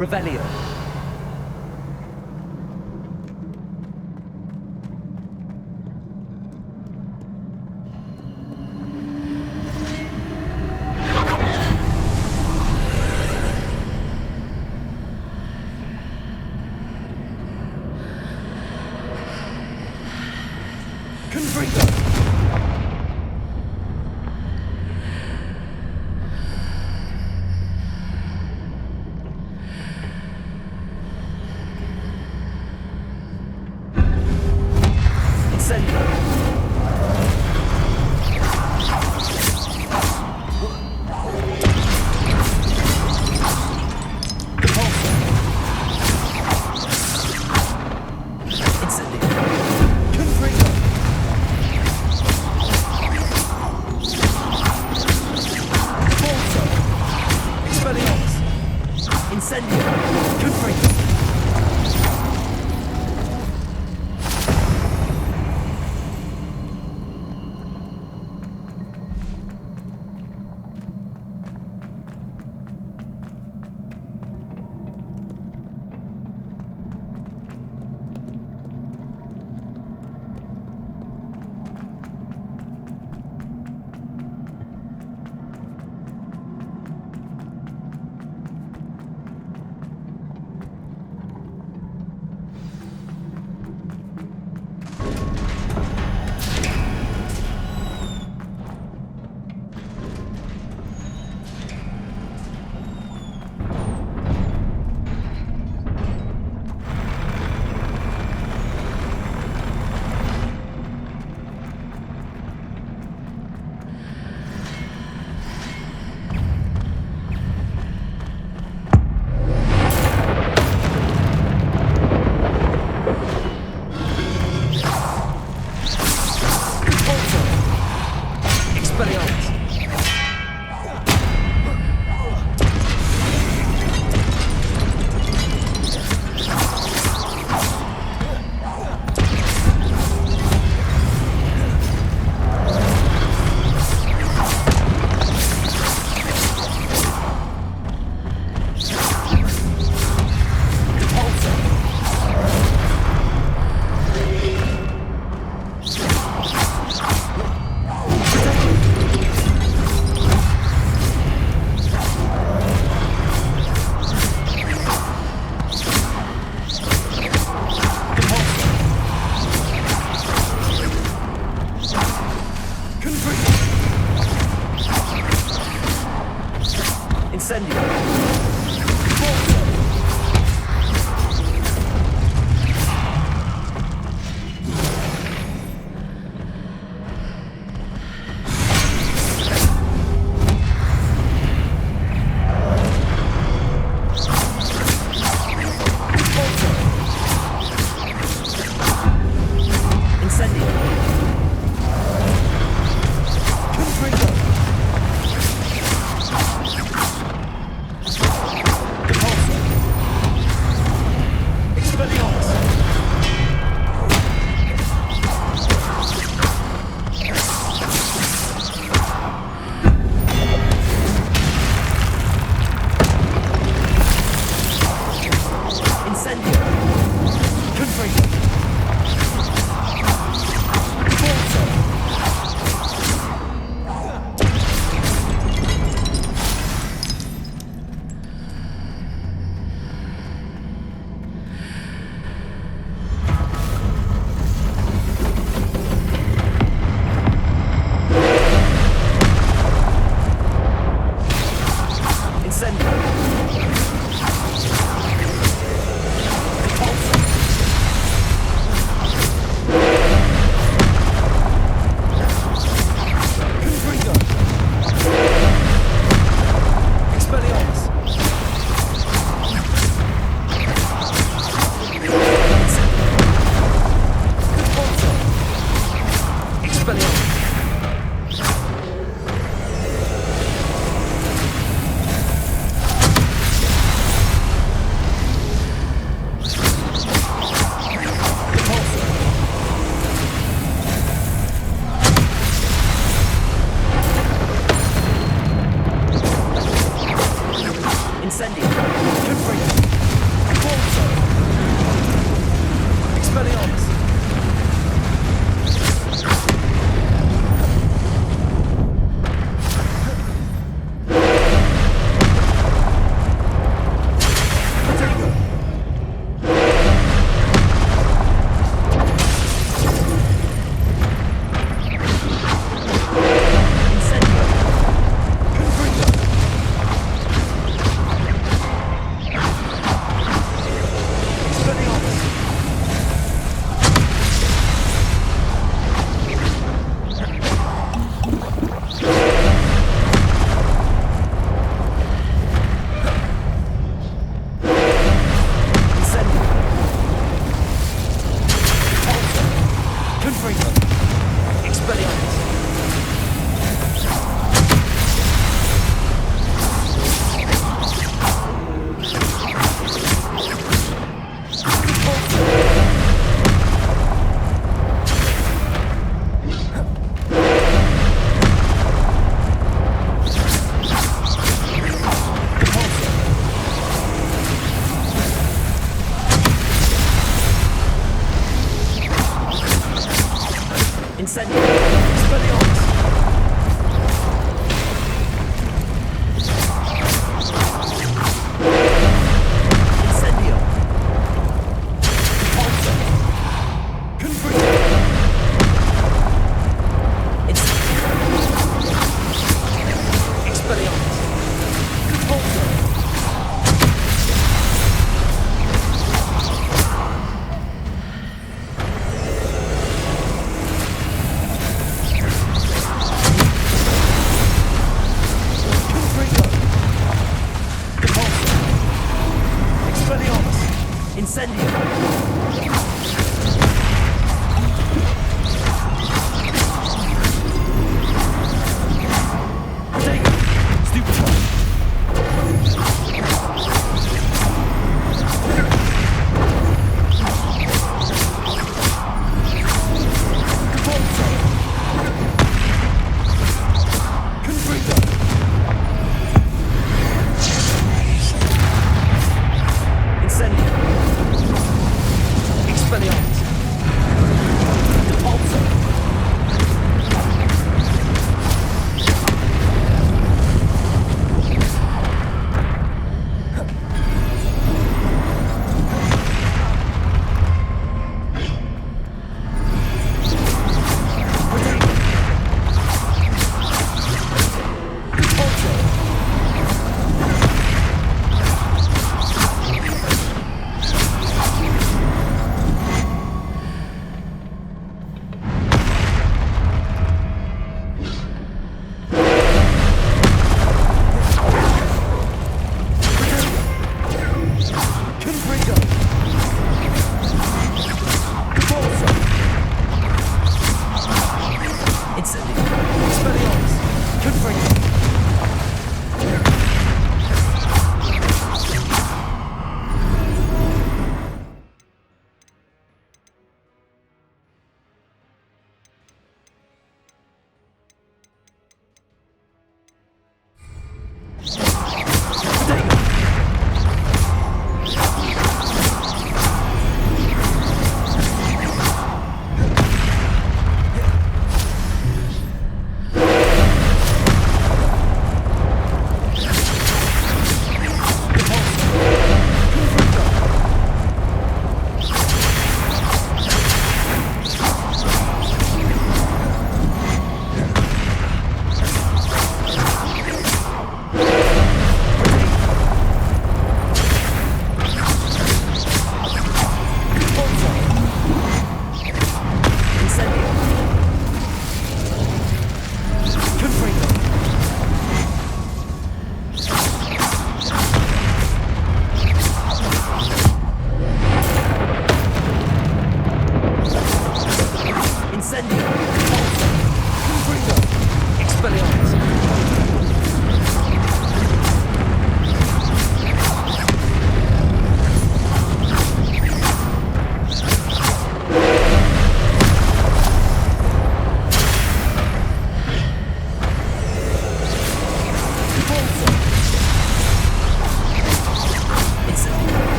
Revelio.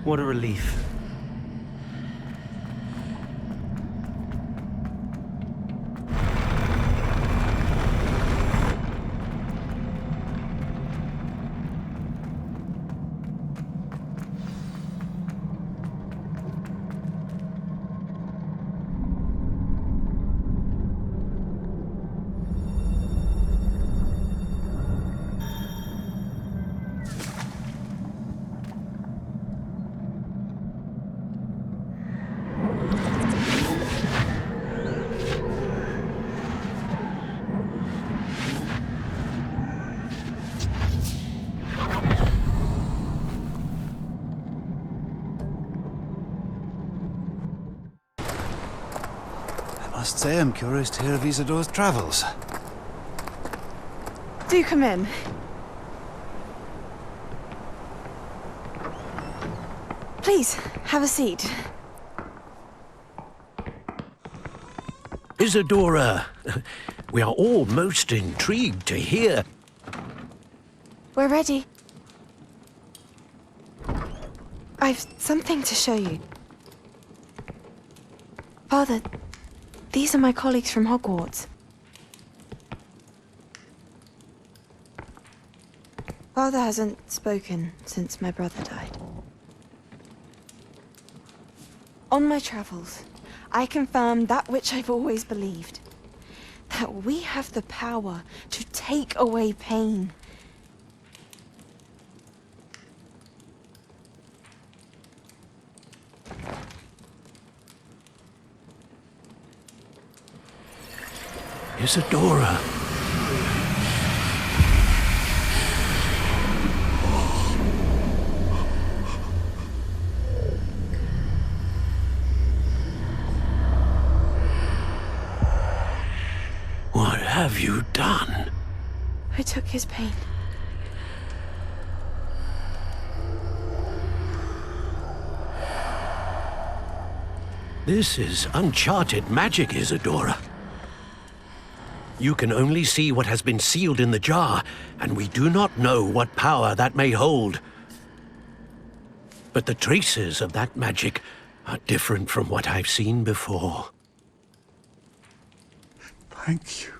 What a relief. I must say I'm curious to hear of Isadore's travels. Do come in. Please, have a seat. Isadora, we are all most intrigued to hear. We're ready. I've something to show you. Father, these are my colleagues from Hogwarts. Father hasn't spoken since my brother died. On my travels, I confirmed that which I've always believed. That we have the power to take away pain. Isadora. What have you done? I took his pain. This is uncharted magic, Isadora. You can only see what has been sealed in the jar, and we do not know what power that may hold. But the traces of that magic are different from what I've seen before. Thank you.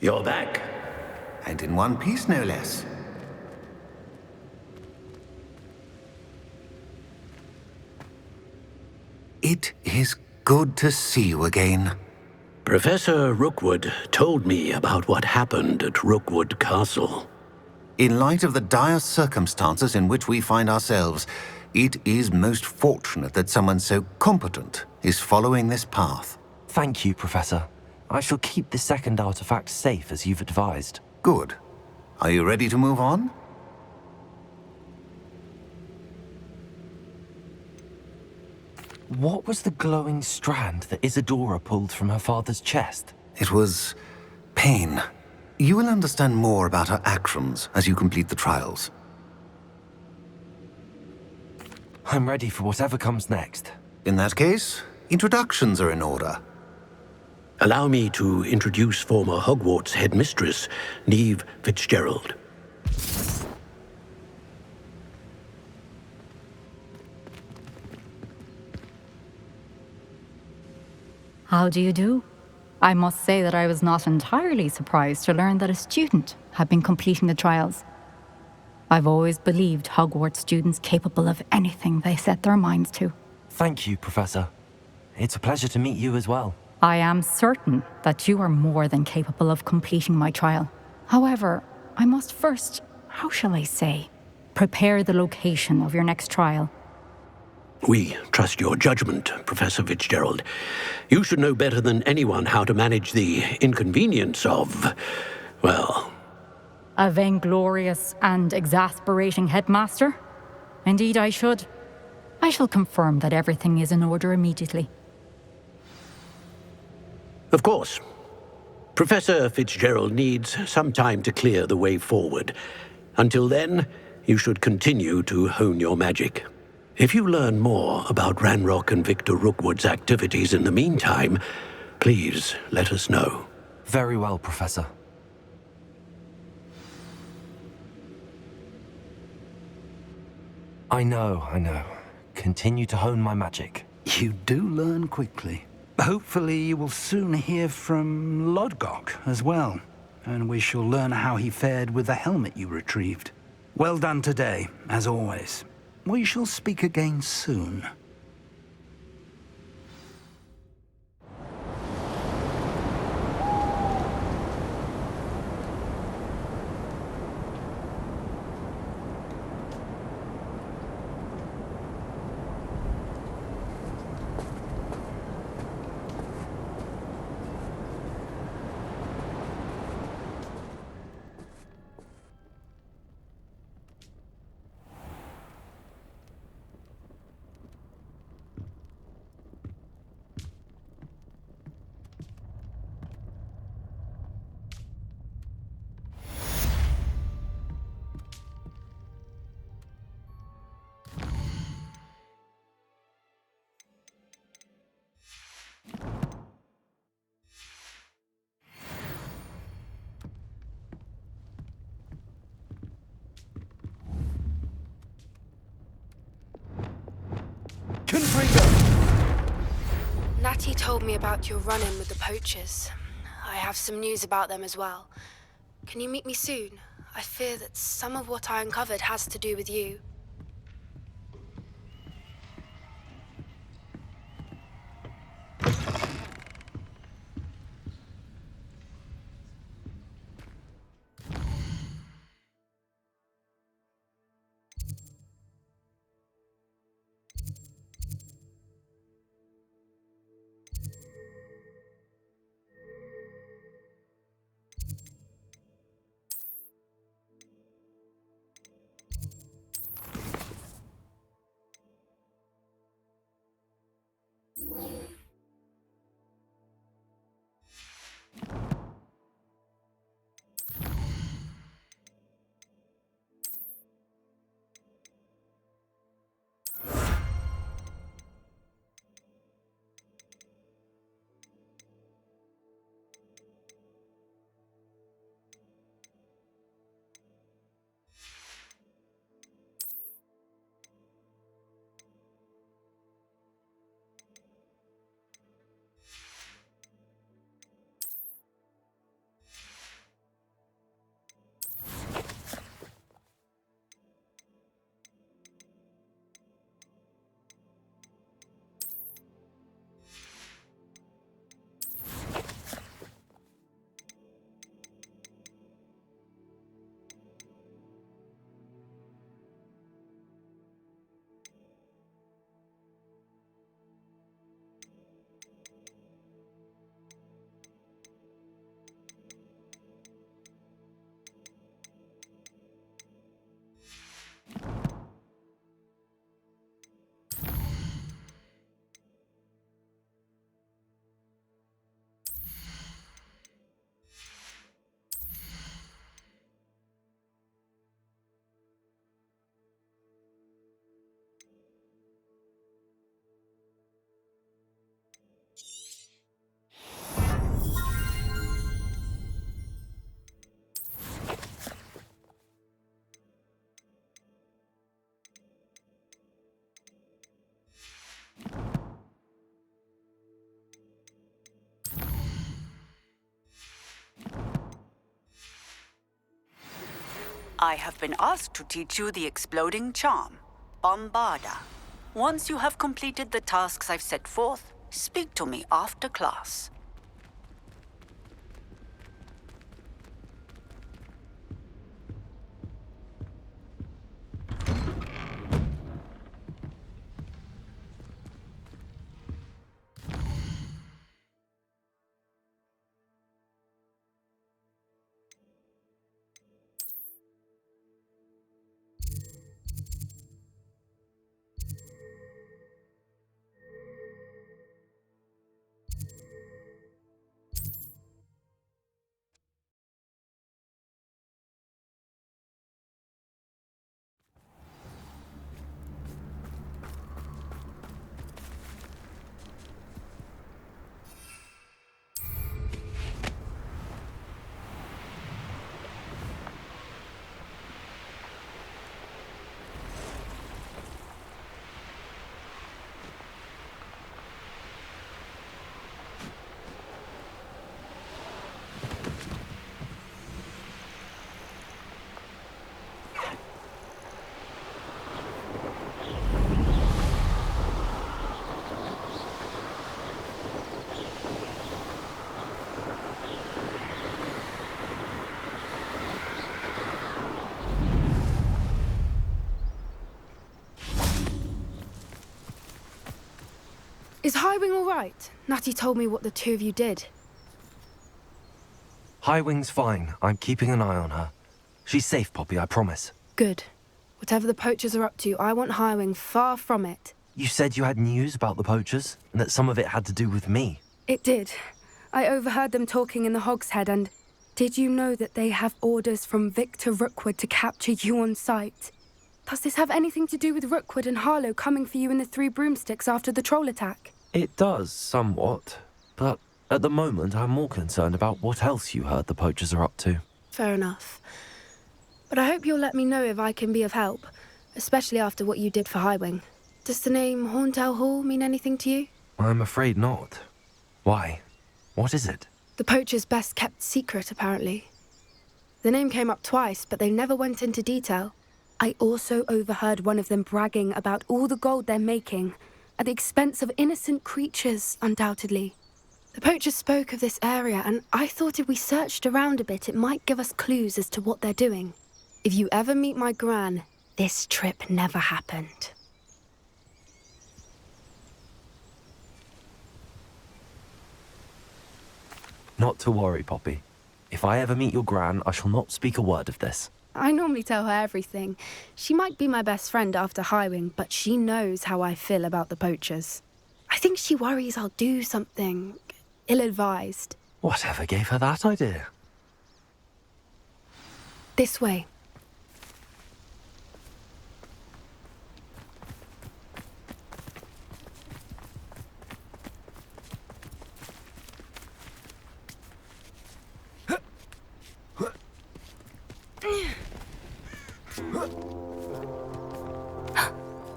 You're back. And in one piece, no less. It is good to see you again. Professor Rookwood told me about what happened at Rookwood Castle. In light of the dire circumstances in which we find ourselves, it is most fortunate that someone so competent is following this path. Thank you, Professor. I shall keep the second artifact safe as you've advised. Good. Are you ready to move on? What was the glowing strand that Isadora pulled from her father's chest? It was pain. You will understand more about her actions as you complete the trials. I'm ready for whatever comes next. In that case, introductions are in order. Allow me to introduce former Hogwarts headmistress, Neve Fitzgerald. How do you do? I must say that I was not entirely surprised to learn that a student had been completing the trials. I've always believed Hogwarts students capable of anything they set their minds to. Thank you, Professor. It's a pleasure to meet you as well. I am certain that you are more than capable of completing my trial. However, I must first, how shall I say, prepare the location of your next trial. We trust your judgment, Professor Fitzgerald. You should know better than anyone how to manage the inconvenience of, well... A vainglorious and exasperating headmaster? Indeed I should. I shall confirm that everything is in order immediately. Of course. Professor Fitzgerald needs some time to clear the way forward. Until then, you should continue to hone your magic. If you learn more about Ranrock and Victor Rookwood's activities in the meantime, please let us know. Very well, Professor. I know. Continue to hone my magic. You do learn quickly. Hopefully you will soon hear from Lodgok as well. and we shall learn how he fared with the helmet you retrieved. Well done today, as always. We shall speak again soon. Natty told me about your run-in with the poachers. I have some news about them as well. Can you meet me soon? I fear that some of what I uncovered has to do with you. I have been asked to teach you the exploding charm, Bombarda. Once you have completed the tasks I've set forth, speak to me after class. Is Highwing all right? Natty told me what the two of you did. Highwing's fine. I'm keeping an eye on her. She's safe, Poppy, I promise. Good. Whatever the poachers are up to, I want Highwing far from it. You said you had news about the poachers, and that some of it had to do with me. It did. I overheard them talking in the Hogshead, and did you know that they have orders from Victor Rookwood to capture you on sight? Does this have anything to do with Rookwood and Harlow coming for you in the Three Broomsticks after the troll attack? It does, somewhat. But at the moment, I'm more concerned about what else you heard the poachers are up to. Fair enough. But I hope you'll let me know if I can be of help, especially after what you did for Highwing. Does the name Horntail Hall mean anything to you? I'm afraid not. Why? What is it? The poacher's best kept secret, apparently. The name came up twice, but they never went into detail. I also overheard one of them bragging about all the gold they're making, at the expense of innocent creatures, undoubtedly. The poachers spoke of this area, and I thought if we searched around a bit, it might give us clues as to what they're doing. If you ever meet my gran, this trip never happened. Not to worry, Poppy. If I ever meet your gran, I shall not speak a word of this. I normally tell her everything. She might be my best friend after Highwing, but she knows how I feel about the poachers. I think she worries I'll do something ill-advised. Whatever gave her that idea? This way.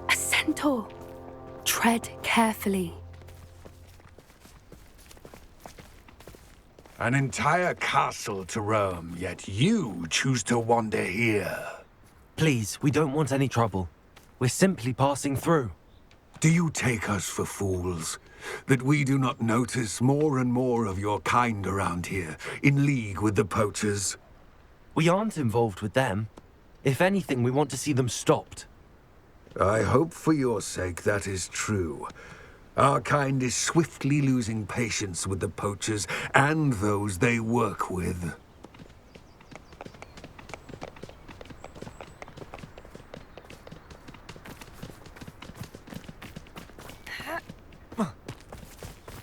A centaur. Tread carefully. An entire castle to roam, yet you choose to wander here. Please, we don't want any trouble. We're simply passing through. Do you take us for fools? That we do not notice more and more of your kind around here, in league with the poachers? We aren't involved with them. If anything, we want to see them stopped. I hope for your sake that is true. Our kind is swiftly losing patience with the poachers and those they work with.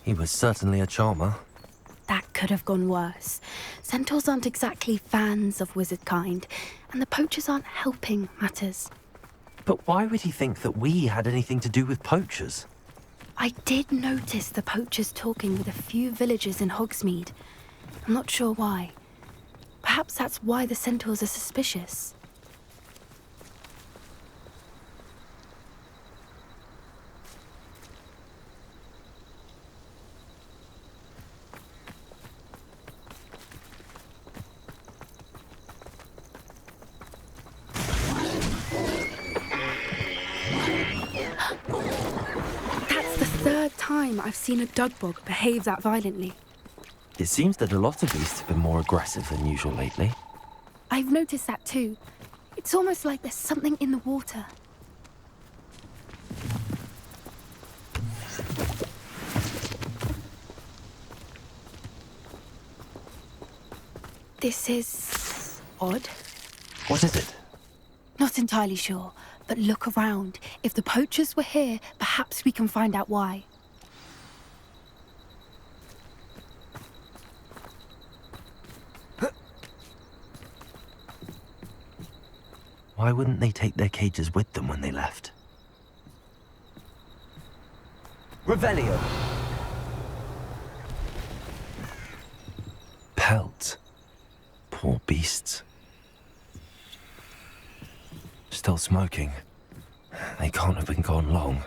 He was certainly a charmer. That could have gone worse. Centaurs aren't exactly fans of wizard kind, and the poachers aren't helping matters. But why would he think that we had anything to do with poachers? I did notice the poachers talking with a few villagers in Hogsmeade. I'm not sure why. Perhaps that's why the centaurs are suspicious. I've seen a dugbog behave that violently. It seems that a lot of beasts have been more aggressive than usual lately. I've noticed that too. It's almost like there's something in the water. This is odd. What is it? Not entirely sure, but look around. If the poachers were here, perhaps we can find out why. Why wouldn't they take their cages with them when they left? Revelio! Pelt. Poor beasts. Still smoking. They can't have been gone long.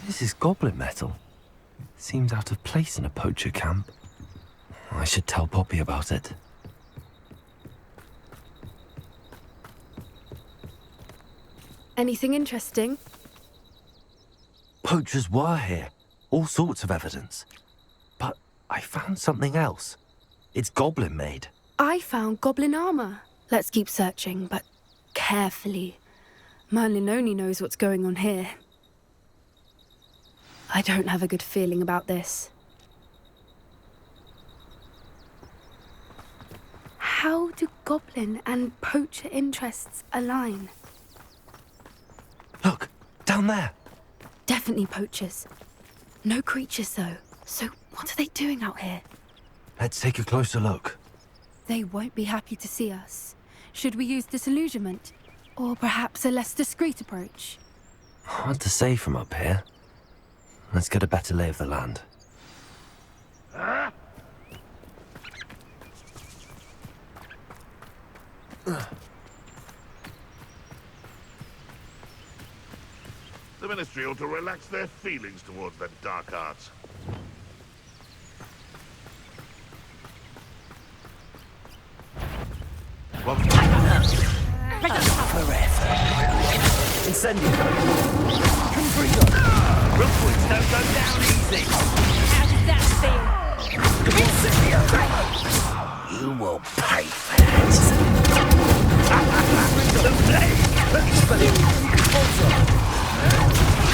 This is goblin metal. Seems out of place in a poacher camp. I should tell Poppy about it. Anything interesting? Poachers were here. All sorts of evidence. But I found something else. It's goblin made. I found goblin armor. Let's keep searching, but carefully. Merlin only knows what's going on here. I don't have a good feeling about this. How do goblin and poacher interests align? Look, down there. Definitely poachers. No creatures, though. So what are they doing out here? Let's take a closer look. They won't be happy to see us. Should we use disillusionment? Or perhaps a less discreet approach? Hard to say from up here. Let's get a better lay of the land. The Ministry ought to relax their feelings towards the dark arts. Incendio! Confringo! Roofwoods don't go down easy! How does that feel? Incendio! You will pay for that!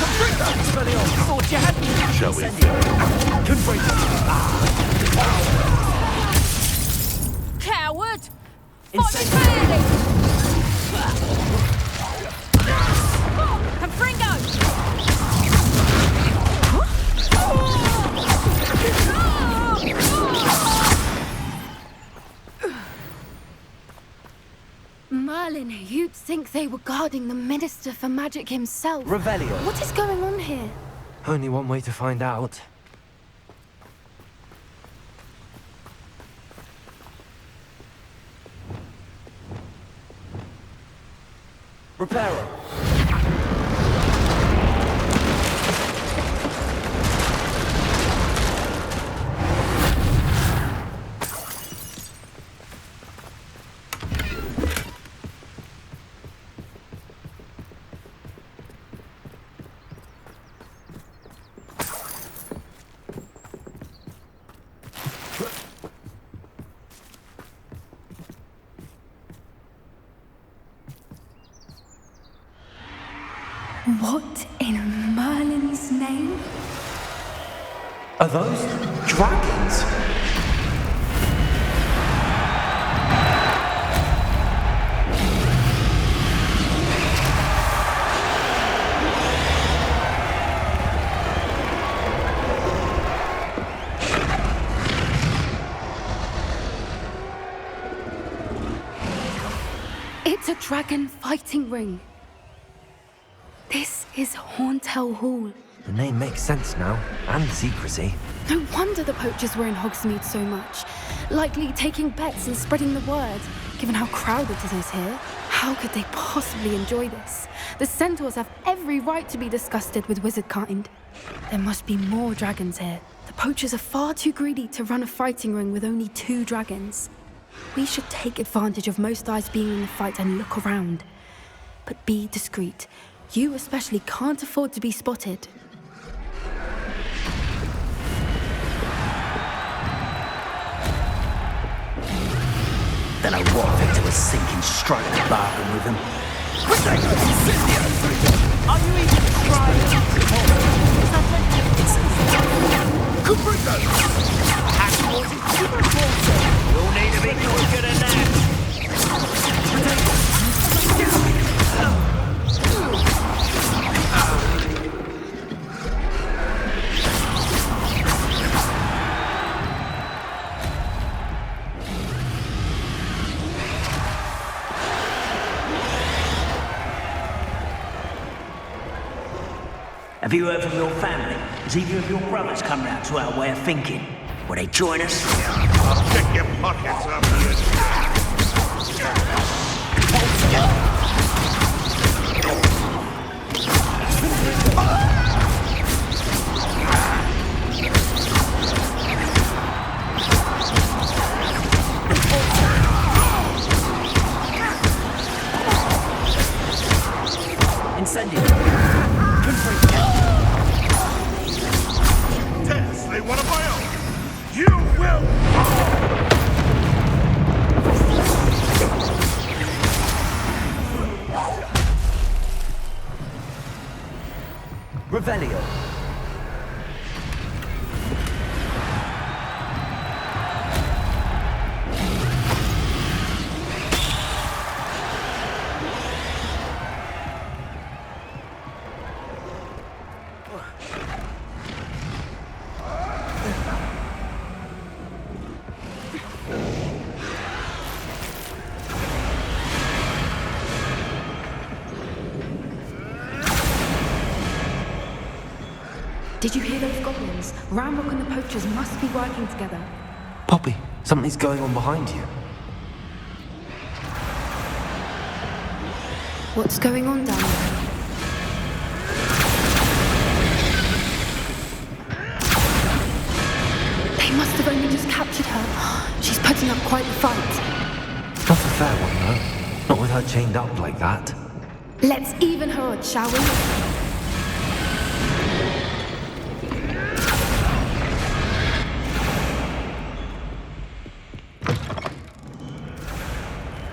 Confringo! Confringo! Thought you had me! Shall we? Confringo! Coward! Fight fairly! Confringo! Merlin, you'd think they were guarding the Minister for Magic himself. Revelio. What is going on here? Only one way to find out. Reparo! What in Merlin's name? Are those dragons? It's a dragon fighting ring. This is Hauntel Hall. The name makes sense now, and the secrecy. No wonder the poachers were in Hogsmeade so much. Likely taking bets and spreading the word, given how crowded it is here. How could they possibly enjoy this? The centaurs have every right to be disgusted with wizard kind. There must be more dragons here. The poachers are far too greedy to run a fighting ring with only 2 dragons. We should take advantage of most eyes being in the fight and look around. But be discreet. You especially can't afford to be spotted. Then I walked into a sinking, struck a bargain with him. Are you even trying? Confringo! You'll need to be quicker than that. Have you heard from your family? Has either of your brothers come round to our way of thinking? Will they join us? I'll check your pockets after you. Incendio! Tess, they want to buy out. You Revelio. Did you hear those goblins? Ramrock and the poachers must be working together. Poppy, something's going on behind you. What's going on down there? They must have only just captured her. She's putting up quite the fight. Not a fair one, though. Not with her chained up like that. Let's even her odds, shall we?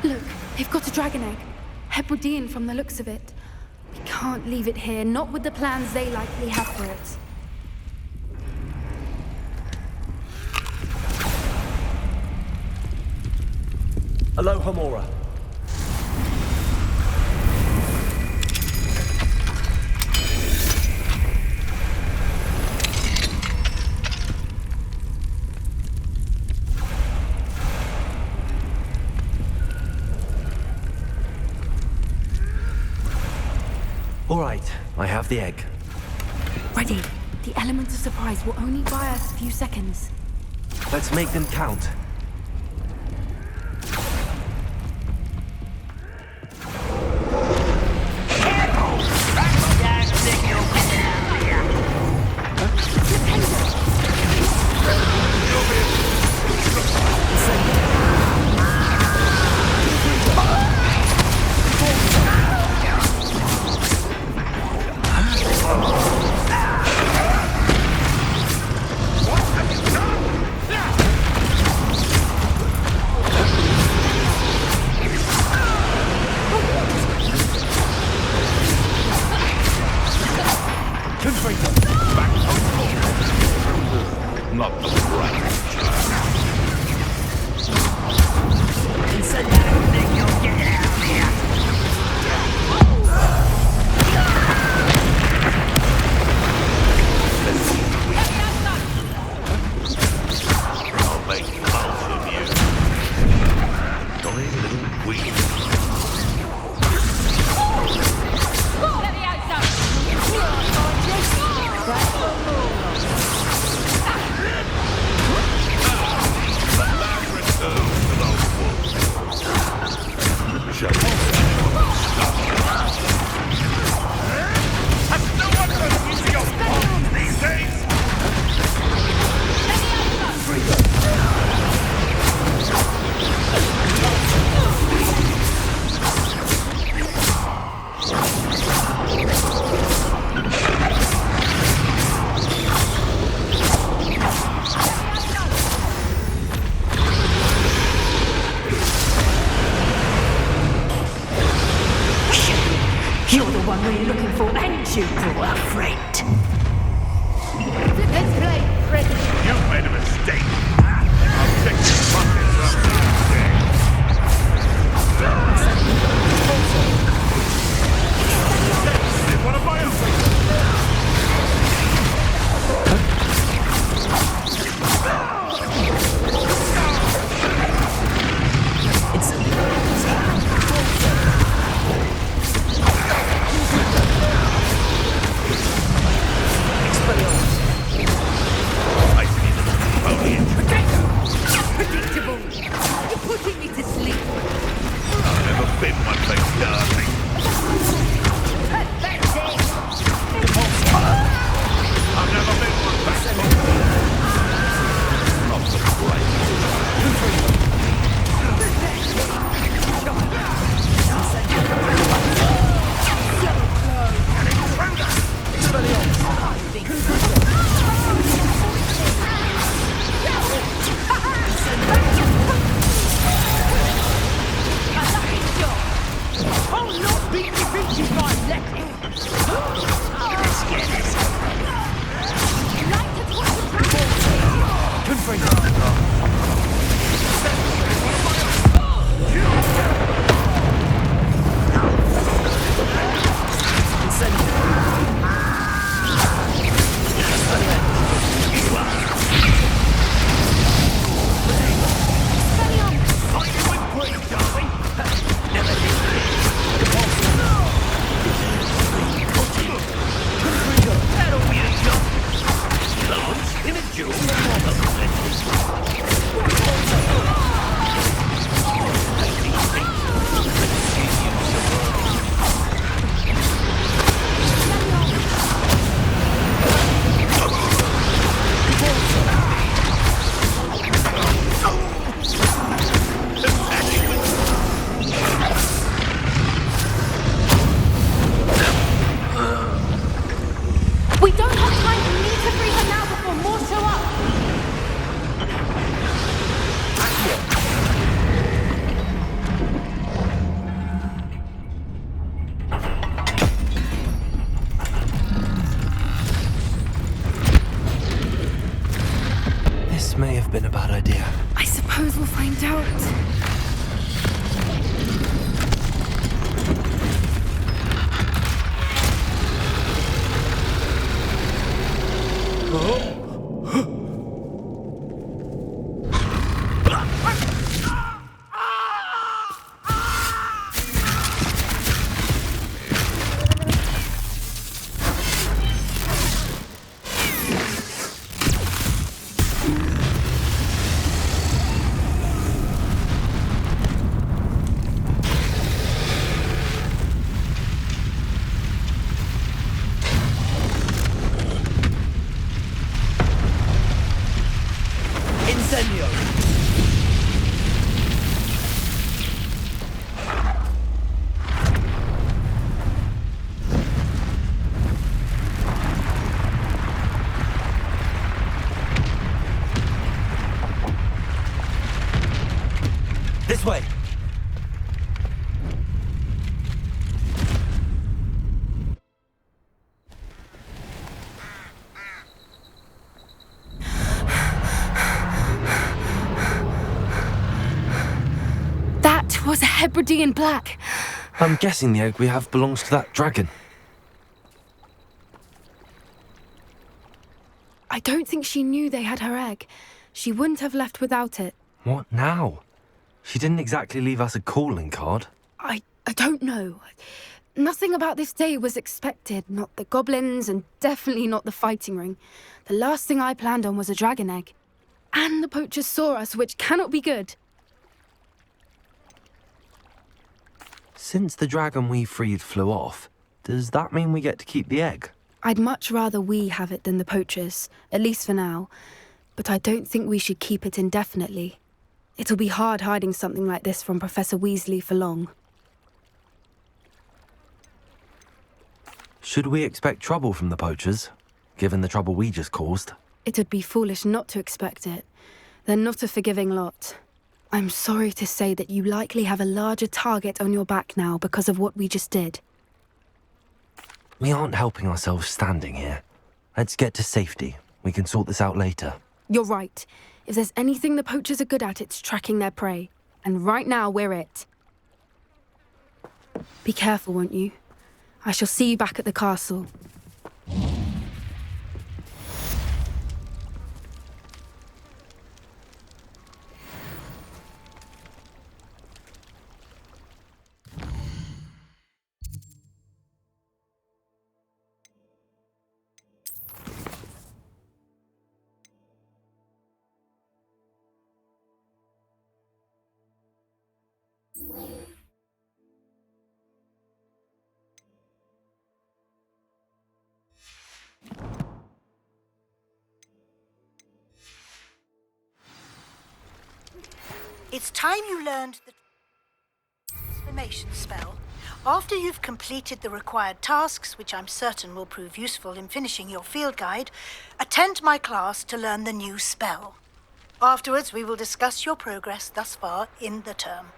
Look, they've got a dragon egg. Hebridean from the looks of it. We can't leave it here, not with the plans they likely have for it. Aloha, Mora. All right, I have the egg. Ready. The element of surprise will only buy us a few seconds. Let's make them count. Not the right. I'll make most of you. Dolly little weed. You're the one we're looking for, ain't you, poor friend? Let's play, Fred. You've made a mistake. I'll take your buckets up today. What am I have been a bad idea. I suppose we'll find out. This way! That was a Hebridean black. I'm guessing the egg we have belongs to that dragon. I don't think she knew they had her egg. She wouldn't have left without it. What now? She didn't exactly leave us a calling card. I don't know. Nothing about this day was expected. Not the goblins, and definitely not the fighting ring. The last thing I planned on was a dragon egg. And the poachers saw us, which cannot be good. Since the dragon we freed flew off, does that mean we get to keep the egg? I'd much rather we have it than the poachers, at least for now. But I don't think we should keep it indefinitely. It'll be hard hiding something like this from Professor Weasley for long. Should we expect trouble from the poachers, given the trouble we just caused? It would be foolish not to expect it. They're not a forgiving lot. I'm sorry to say that you likely have a larger target on your back now because of what we just did. We aren't helping ourselves standing here. Let's get to safety. We can sort this out later. You're right. If there's anything the poachers are good at, it's tracking their prey. And right now, we're it. Be careful, won't you? I shall see you back at the castle. It's time you learned the transformation spell. After you've completed the required tasks, which I'm certain will prove useful in finishing your field guide, attend my class to learn the new spell. Afterwards, we will discuss your progress thus far in the term.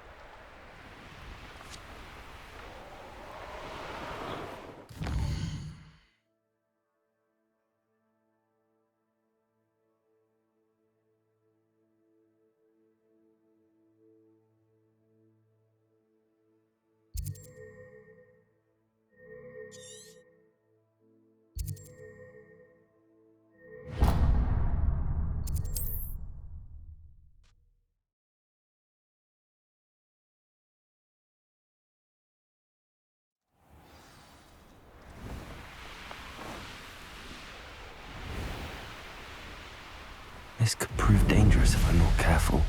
This could prove dangerous if I'm not careful.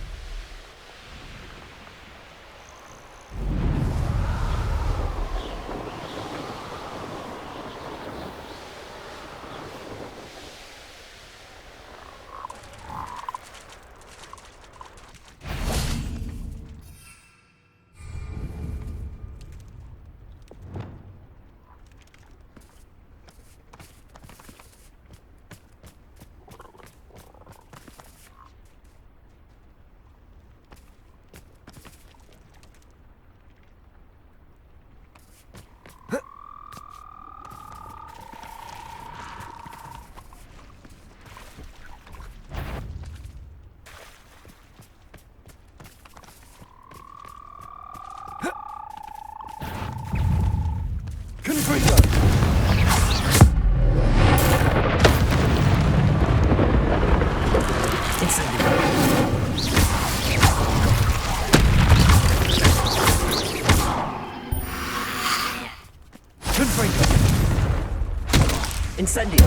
Incendio.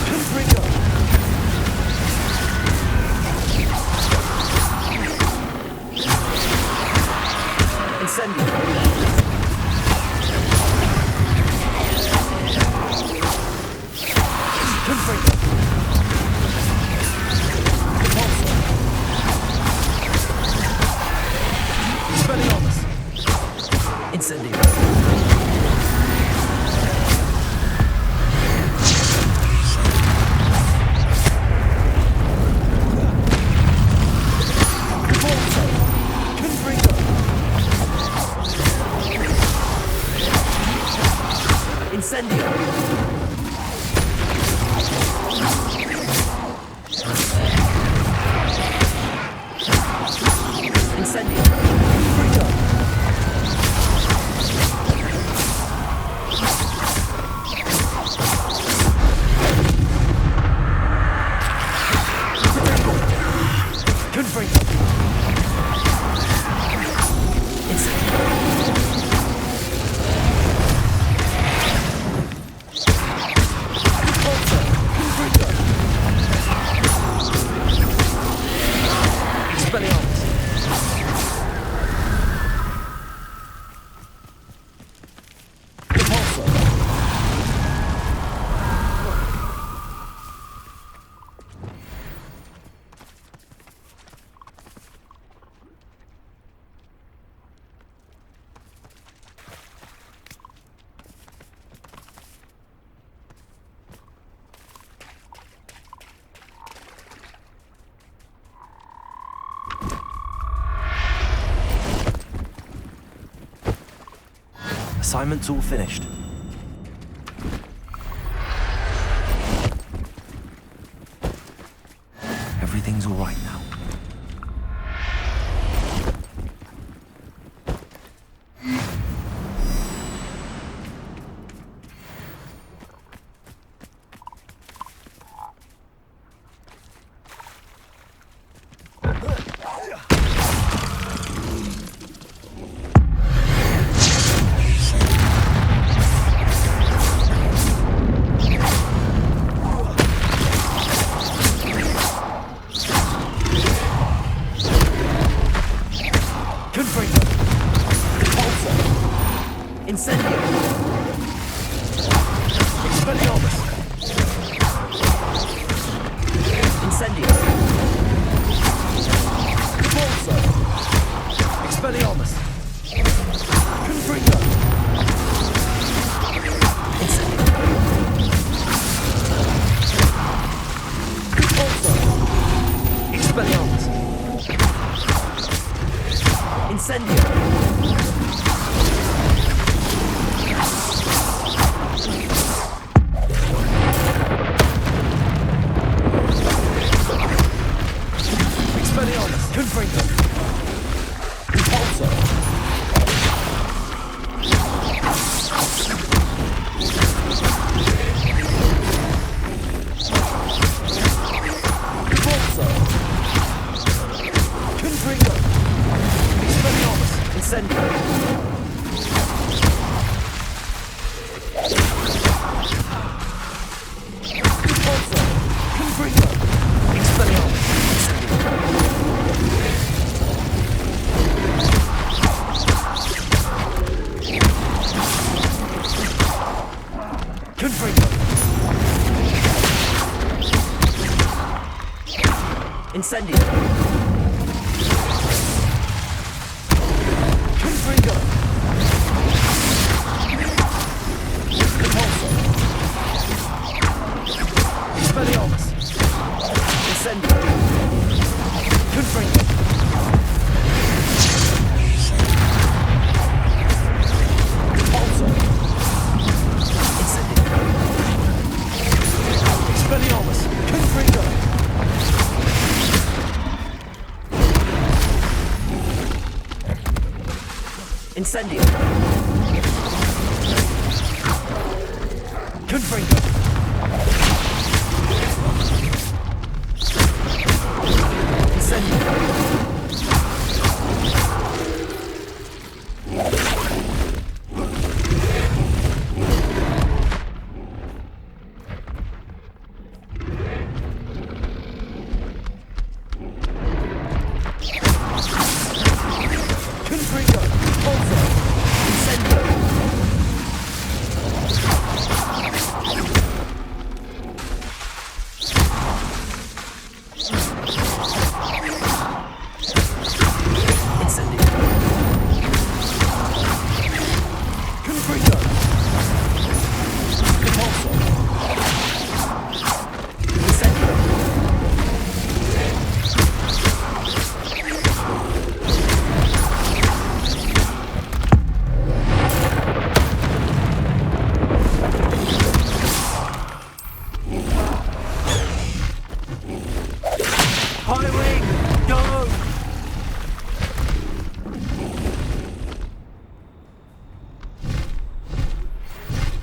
Confringo. Incendio. Confringo. Expelliarmus. Incendio. Incendio. Incendio. Frito. Confringo. Assignment's all finished. Everything's all right now. Incendio. Expelliarmus. Incendio. Repulso. Expelliarmus. Confringo. Incendio. Repulso. Expelliarmus. Incendio. Confringo. Repulso. Repulso. Confringo. Expelliarmus. Incendio. Repulso. Confringo. Expelliarmus. Confringo. Incendio. Confringo. Repulso. Expelliarmus. Incendio. Confringo. Repulso. Incendio. Expelliarmus. Confringo. Incendio. Confringo. Incendio.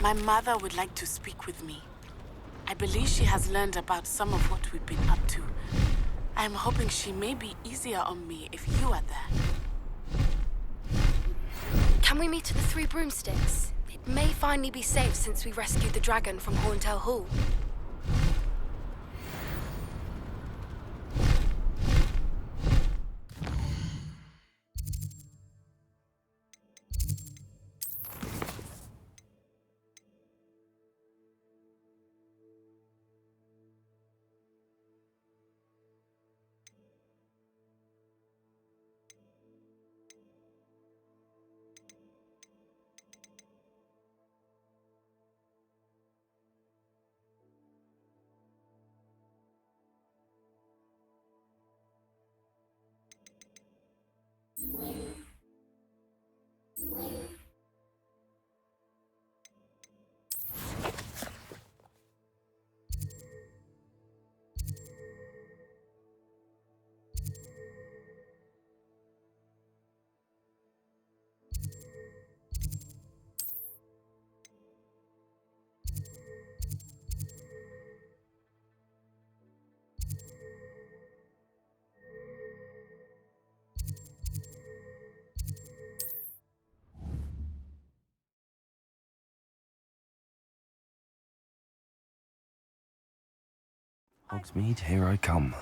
My mother would like to speak with me. I believe she has learned about some of what we've been up to. I'm hoping she may be easier on me if you are there. Can we meet at the Three Broomsticks? It may finally be safe since we rescued the dragon from Horntail Hall. Hogsmeade, here I come.